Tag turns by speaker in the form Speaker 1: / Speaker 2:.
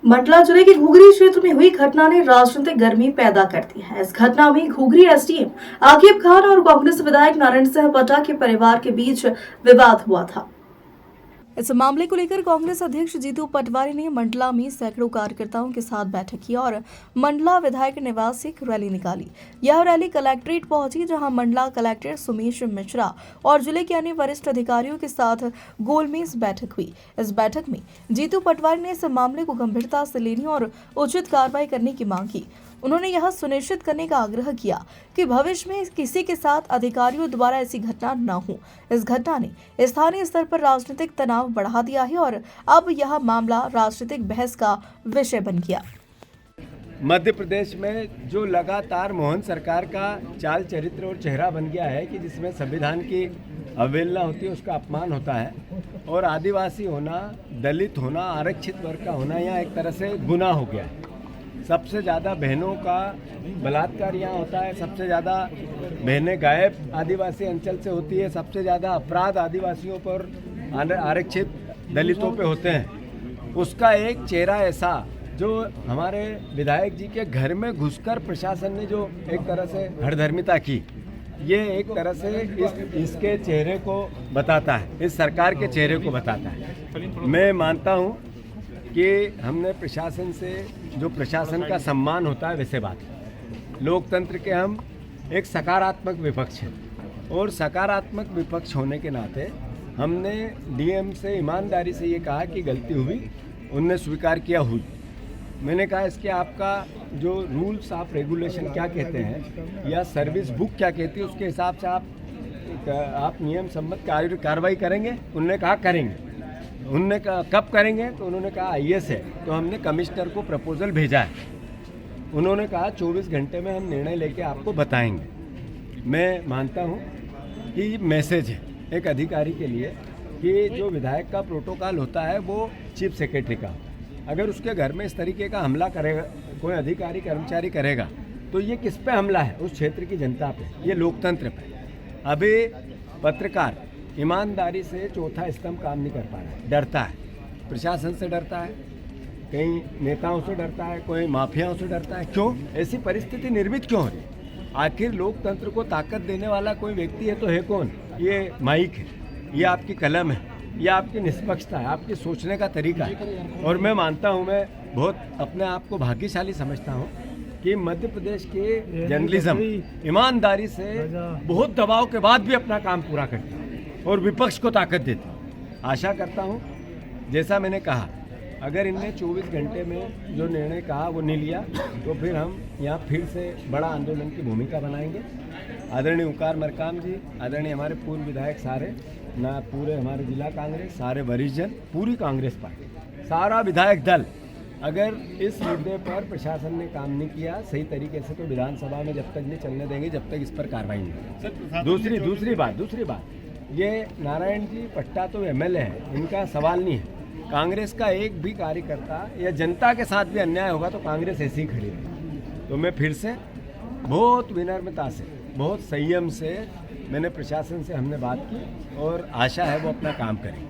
Speaker 1: मंडला जिले के घुघरी क्षेत्र में हुई घटना ने राजनीतिक गर्मी पैदा कर दी है। इस घटना में घुघरी एसडीएम आकिब खान और कांग्रेस विधायक नारायण सिंह पटा के परिवार के बीच विवाद हुआ था। इस मामले को लेकर कांग्रेस अध्यक्ष जीतू पटवारी ने मंडला में सैकड़ों कार्यकर्ताओं के साथ बैठक की और मंडला विधायक निवास से एक रैली निकाली। यह रैली कलेक्ट्रेट पहुंची, जहां मंडला कलेक्टर सुमेश मिश्रा और जिले के अन्य वरिष्ठ अधिकारियों के साथ गोलमेज बैठक हुई। इस बैठक में जीतू पटवारी ने इस मामले को गंभीरता से लेने और उचित कार्रवाई करने की मांग की। उन्होंने यह सुनिश्चित करने का आग्रह किया कि भविष्य में किसी के साथ अधिकारियों द्वारा ऐसी घटना न हो। इस घटना ने स्थानीय स्तर पर राजनीतिक तनाव बढ़ा दिया है और अब यह मामला राजनीतिक बहस का विषय बन गया।
Speaker 2: मध्य प्रदेश में जो लगातार मोहन सरकार का चाल चरित्र और चेहरा बन गया है कि जिसमें संविधान की अवहेलना होती है, उसका अपमान होता है और आदिवासी होना, दलित होना, आरक्षित वर्ग का होना यहाँ एक तरह से गुनाह हो गया है। सबसे ज़्यादा बहनों का बलात्कार यहाँ होता है, सबसे ज़्यादा बहनें गायब आदिवासी अंचल से होती है, सबसे ज़्यादा अपराध आदिवासियों पर, आरक्षित दलितों पे होते हैं। उसका एक चेहरा ऐसा जो हमारे विधायक जी के घर में घुसकर प्रशासन ने जो एक तरह से हठधर्मिता की, ये एक तरह से इसके चेहरे को बताता है, इस सरकार के चेहरे को बताता है। मैं मानता हूँ कि हमने प्रशासन से जो प्रशासन का सम्मान होता है वैसे बात है। लोकतंत्र के हम एक सकारात्मक विपक्ष हैं और सकारात्मक विपक्ष होने के नाते हमने डीएम से ईमानदारी से ये कहा कि गलती हुई, उनने स्वीकार किया हुई। मैंने कहा इसके आपका जो रूल्स ऑफ रेगुलेशन क्या कहते हैं या सर्विस बुक क्या कहती है, उसके हिसाब से आप नियम सम्मत कार्रवाई करेंगे। उन्होंने कहा करेंगे। उन्होंने कहा कब करेंगे, तो उन्होंने कहा आईएएस है, तो हमने कमिश्नर को प्रपोजल भेजा है। उन्होंने कहा 24 घंटे में हम निर्णय लेके आपको बताएंगे। मैं मानता हूँ कि मैसेज है एक अधिकारी के लिए कि जो विधायक का प्रोटोकॉल होता है वो चीफ सेक्रेटरी का, अगर उसके घर में इस तरीके का हमला करेगा कोई अधिकारी कर्मचारी करेगा तो ये किस पे हमला है? उस क्षेत्र की जनता पे, ये लोकतंत्र पे। अभी पत्रकार ईमानदारी से चौथा स्तंभ काम नहीं कर पा रहा है, डरता है, प्रशासन से डरता है, कई नेताओं से डरता है, कोई माफियाओं से डरता है। क्यों ऐसी परिस्थिति निर्मित क्यों हो रही है? आखिर लोकतंत्र को ताकत देने वाला कोई व्यक्ति है तो है कौन? ये माइक है, ये आपकी कलम है, ये आपकी निष्पक्षता है, आपके सोचने का तरीका है। और मैं मानता हूँ, मैं बहुत अपने आप को भाग्यशाली समझता हूँ कि मध्य प्रदेश के जर्नलिज्म ईमानदारी से बहुत दबाव के बाद भी अपना काम पूरा करती है और विपक्ष को ताकत देती है। आशा करता हूँ जैसा मैंने कहा, अगर इनने 24 घंटे में जो निर्णय कहा वो नहीं लिया तो फिर हम यहाँ फिर से बड़ा आंदोलन की भूमिका बनाएंगे। आदरणीय उकार मरकाम जी, आदरणीय हमारे पूर्व विधायक सारे ना, पूरे हमारे जिला कांग्रेस, सारे वरिष्ठ जन, पूरी कांग्रेस पार्टी, सारा विधायक दल, अगर इस मुद्दे पर प्रशासन ने काम नहीं किया सही तरीके से तो विधानसभा में जब तक नहीं चलने देंगे जब तक इस पर कार्रवाई नहीं। दूसरी बात, ये नारायण जी पट्टा तो एमएलए है, इनका सवाल नहीं है। कांग्रेस का एक भी कार्यकर्ता या जनता के साथ भी अन्याय होगा तो कांग्रेस ऐसी ही खड़ी रहेगी। तो मैं फिर से बहुत विनम्रता से, बहुत संयम से मैंने प्रशासन से हमने बात की और आशा है वो अपना काम करें।